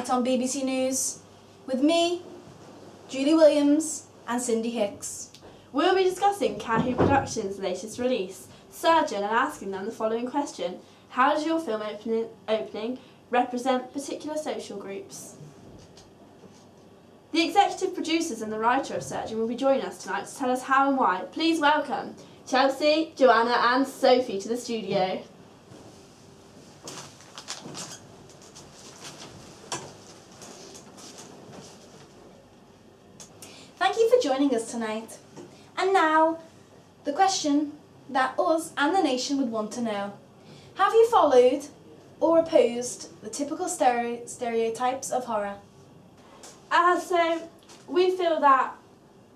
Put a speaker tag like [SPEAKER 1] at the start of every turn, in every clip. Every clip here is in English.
[SPEAKER 1] tonight on BBC News with me, Julie Williams and Cindy Hicks.
[SPEAKER 2] We'll be discussing Kahu Productions' latest release, Surgeon, and asking them the following question: how does your film opening represent particular social groups? The executive producers and the writer of Surgeon will be joining us tonight to tell us how and why. Please welcome Chelsea, Joanna and Sophie to the studio.
[SPEAKER 1] Thank you for joining us tonight. And now, the question that us and the nation would want to know. Have you followed or opposed the typical stereotypes of horror?
[SPEAKER 2] So we feel that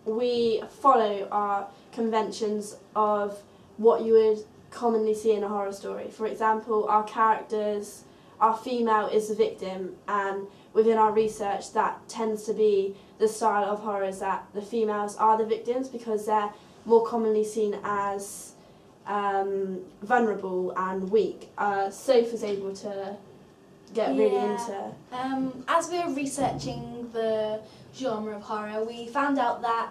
[SPEAKER 2] we follow our conventions of what you would commonly see in a horror story. For example, our characters, our female is the victim, and within our research that tends to be the style of horror, is that the females are the victims because they're more commonly seen as vulnerable and weak. Soph was able to get really into...
[SPEAKER 1] As we were researching the genre of horror, we found out that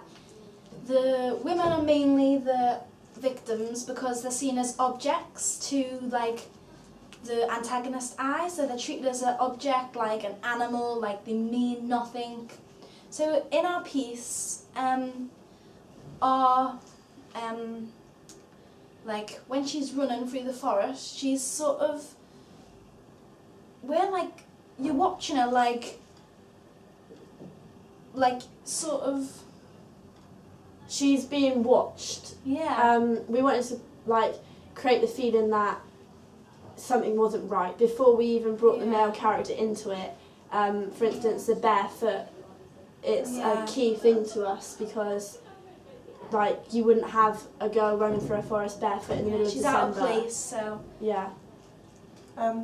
[SPEAKER 1] the women are mainly the victims because they're seen as objects to the antagonist's eyes, so they're treated as an object, like an animal, like they mean nothing. So in our piece, when she's running through the forest, she's sort of, you're watching her
[SPEAKER 2] she's being watched.
[SPEAKER 1] Yeah.
[SPEAKER 2] We wanted to create the feeling that something wasn't right before we even brought the male character into it. For instance, the barefoot, it's a key thing to us because you wouldn't have a girl running through a forest barefoot in the middle of December.
[SPEAKER 1] She's out of place, so...
[SPEAKER 2] Yeah.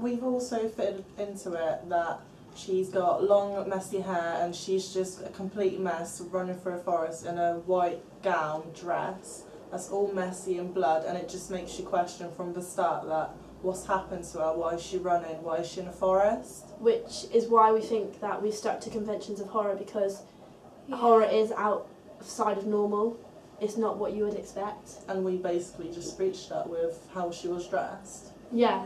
[SPEAKER 3] We've also fitted into it that she's got long, messy hair and she's just a complete mess running through a forest in a white gown, dress. That's all messy and blood, and it just makes you question from the start that what's happened to her, why is she running, why is she in a forest?
[SPEAKER 2] Which is why we think that we've stuck to conventions of horror, because horror is outside of normal. It's not what you would expect.
[SPEAKER 3] And we basically just reached that with how she was dressed.
[SPEAKER 2] Yeah.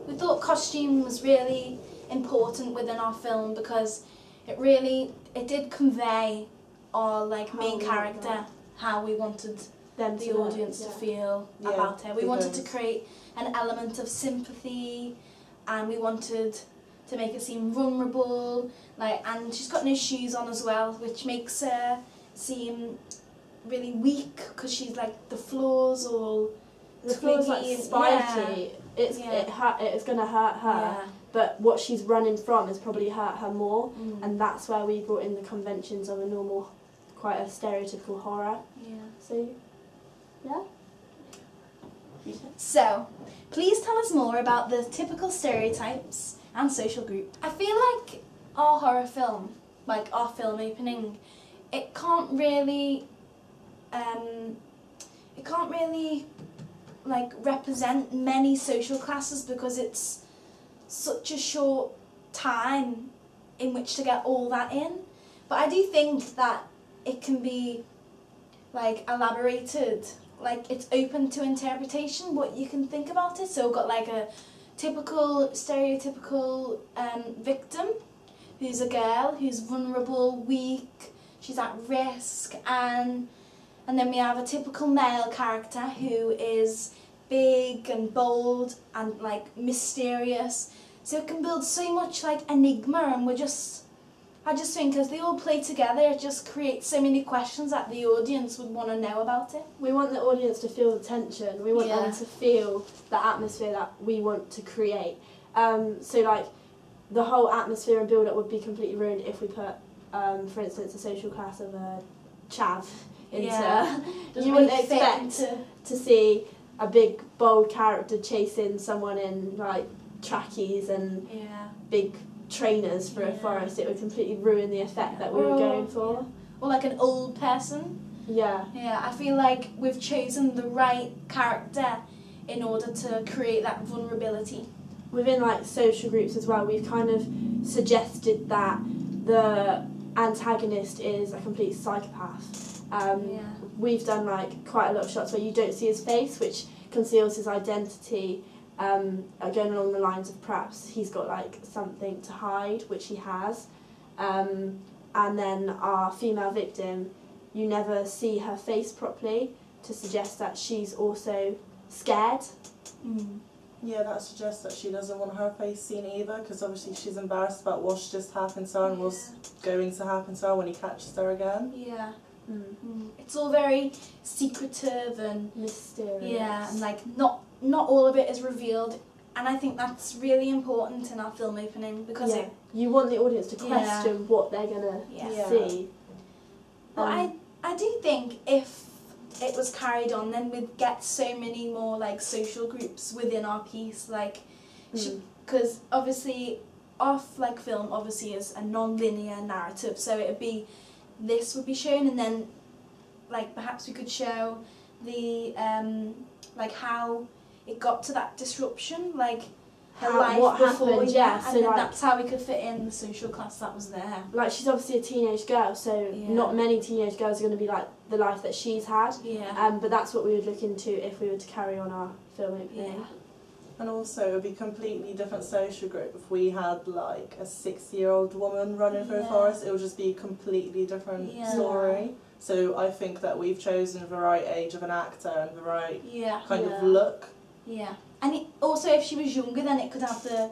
[SPEAKER 1] We thought costume was really important within our film because it did convey our main character, how we wanted
[SPEAKER 2] them
[SPEAKER 1] the audience to feel about her. We wanted to create an element of sympathy, and we wanted to make her seem vulnerable, and she's got no shoes on as well, which makes her seem really weak because she's the floor's all
[SPEAKER 2] spiky. It's going to hurt her, but what she's running from is probably hurt her more, and that's where we brought in the conventions of a normal, quite a stereotypical horror.
[SPEAKER 1] Yeah.
[SPEAKER 2] So, yeah.
[SPEAKER 1] So, please tell us more about the typical stereotypes and social group. I feel like our horror film, our film opening, it can't really represent many social classes because it's such a short time in which to get all that in. But I do think that it can be elaborated. It's open to interpretation what you can think about it. So we've got a typical stereotypical victim who's a girl who's vulnerable, weak, she's at risk, and then we have a typical male character who is big and bold and mysterious. So it can build so much enigma, and I just think as they all play together, it just creates so many questions that the audience would want to know about it.
[SPEAKER 2] We want the audience to feel the tension. We want them to feel the atmosphere that we want to create. So the whole atmosphere and build-up would be completely ruined if we put, for instance, a social class of a chav into... You wouldn't expect to see a big, bold character chasing someone in trackies and big trainers for a forest. It would completely ruin the effect that we were going for.
[SPEAKER 1] Or an old person.
[SPEAKER 2] Yeah.
[SPEAKER 1] Yeah, I feel like we've chosen the right character in order to create that vulnerability.
[SPEAKER 2] within like social groups as well, we've kind of suggested that the antagonist is a complete psychopath. We've done like quite a lot of shots where you don't see his face, which conceals his identity. Going along the lines of perhaps he's got like something to hide, which he has. And then our female victim, you never see her face properly to suggest that she's also scared.
[SPEAKER 3] Yeah, that suggests that she doesn't want her face seen either, because obviously she's embarrassed about what's just happened to her and what's going to happen to her when he catches her again.
[SPEAKER 1] Yeah. It's all very secretive and
[SPEAKER 2] mysterious.
[SPEAKER 1] Yeah, and like not all of it is revealed, and I think that's really important in our film opening because
[SPEAKER 2] you want the audience to question what they're gonna see.
[SPEAKER 1] But I do think if it was carried on, then we'd get so many more like social groups within our piece, like because obviously our like film obviously is a non-linear narrative, so it'd be this would be shown, and then like perhaps we could show the like how it got to that disruption, like her life
[SPEAKER 2] what
[SPEAKER 1] before,
[SPEAKER 2] happened,
[SPEAKER 1] and
[SPEAKER 2] so
[SPEAKER 1] then
[SPEAKER 2] like,
[SPEAKER 1] that's how we could fit in the social class that was there.
[SPEAKER 2] Like she's obviously a teenage girl, so not many teenage girls are going to be like the life that she's had. But that's what we would look into if we were to carry on our film opening.
[SPEAKER 3] And also it would be a completely different social group if we had like a 6-year-old woman running through a forest. It would just be a completely different story. So I think that we've chosen the right age of an actor and the right kind of look.
[SPEAKER 1] Yeah. And also if she was younger, then it could have the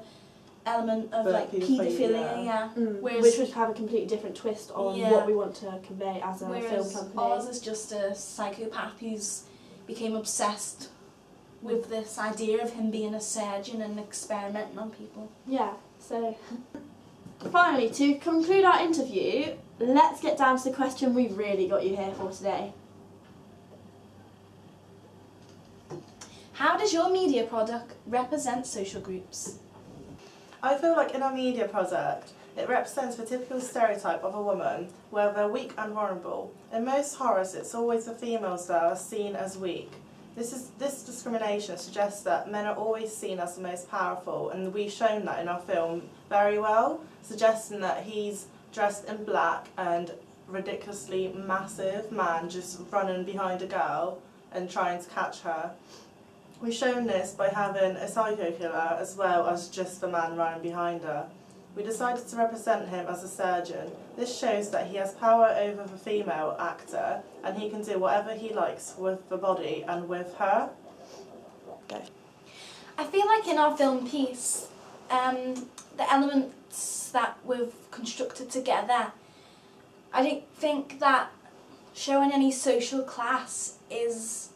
[SPEAKER 1] element of like paedophilia,
[SPEAKER 2] which would have a completely different twist on what we want to convey as a film company.
[SPEAKER 1] Ours is just a psychopath who's became obsessed with this idea of him being a surgeon and experimenting on people.
[SPEAKER 2] Yeah, so finally, to conclude our interview, let's get down to the question we really got you here for today.
[SPEAKER 1] How does your media product represent social groups?
[SPEAKER 3] I feel like in our media product, it represents the typical stereotype of a woman, where they're weak and vulnerable. In most horrors, it's always the females that are seen as weak. This discrimination suggests that men are always seen as the most powerful, and we've shown that in our film very well, suggesting that he's dressed in black and ridiculously massive man just running behind a girl and trying to catch her. We've shown this by having a psycho killer as well as just the man running behind her. We decided to represent him as a surgeon. This shows that he has power over the female actor and he can do whatever he likes with the body and with her. Okay.
[SPEAKER 1] I feel like in our film piece, the elements that we've constructed together, I don't think that showing any social class is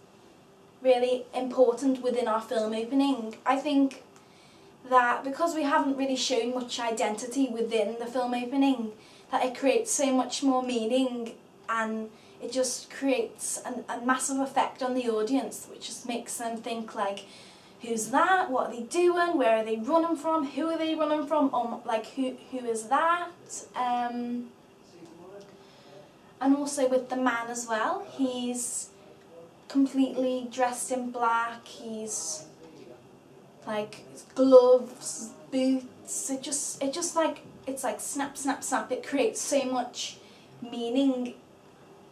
[SPEAKER 1] really important within our film opening. I think that because we haven't really shown much identity within the film opening, that it creates so much more meaning, and it just creates a massive effect on the audience, which just makes them think like, who's that, what are they doing, where are they running from, who are they running from, like who is that, and also with the man as well, he's completely dressed in black, he's like gloves, boots, it just like, it's like snap, snap, snap. It creates so much meaning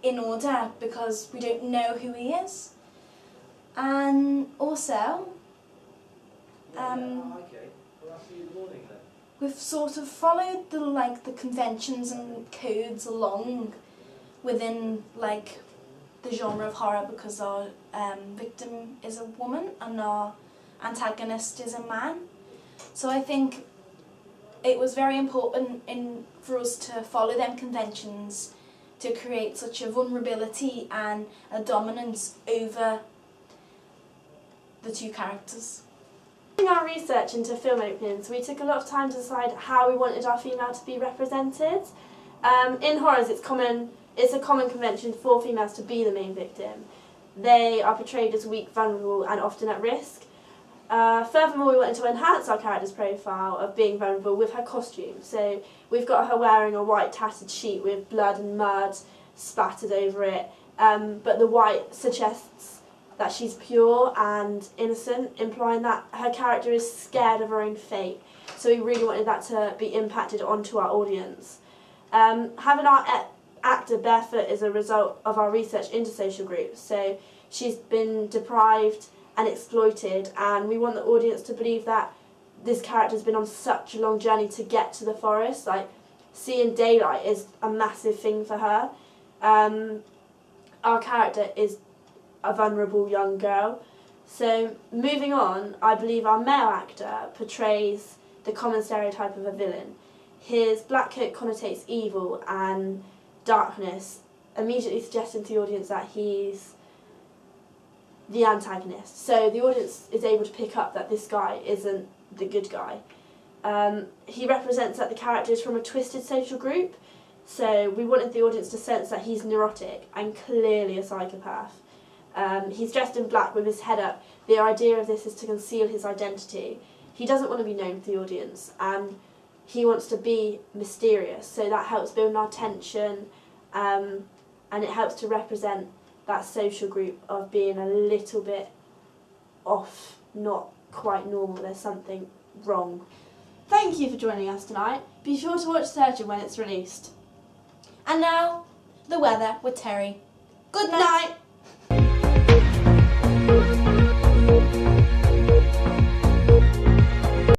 [SPEAKER 1] in order because we don't know who he is. And also, we've sort of followed the conventions and codes along within like the genre of horror, because our victim is a woman and our antagonist is a man. So I think it was very important for us to follow them conventions to create such a vulnerability and a dominance over the two characters.
[SPEAKER 2] In our research into film openings, we took a lot of time to decide how we wanted our female to be represented. In horrors, it's a common convention for females to be the main victim. They are portrayed as weak, vulnerable and often at risk. Furthermore, we wanted to enhance our character's profile of being vulnerable with her costume. So we've got her wearing a white tattered sheet with blood and mud spattered over it, but the white suggests that she's pure and innocent, implying that her character is scared of her own fate. So we really wanted that to be impacted onto our audience. Having our actor barefoot is a result of our research into social groups. So she's been deprived and exploited, and we want the audience to believe that this character's been on such a long journey to get to the forest. Like, seeing daylight is a massive thing for her. Our character is a vulnerable young girl. So moving on, I believe our male actor portrays the common stereotype of a villain. His black coat connotates evil and darkness, immediately suggesting to the audience that he's the antagonist. So the audience is able to pick up that this guy isn't the good guy. He represents that the character is from a twisted social group, so we wanted the audience to sense that he's neurotic and clearly a psychopath. He's dressed in black with his head up. The idea of this is to conceal his identity. He doesn't want to be known to the audience, and he wants to be mysterious, so that helps build our tension, and it helps to represent that social group of being a little bit off, not quite normal. There's something wrong. Thank you for joining us tonight. Be sure to watch Surgeon when it's released.
[SPEAKER 1] And now, the weather with Terry. Good night.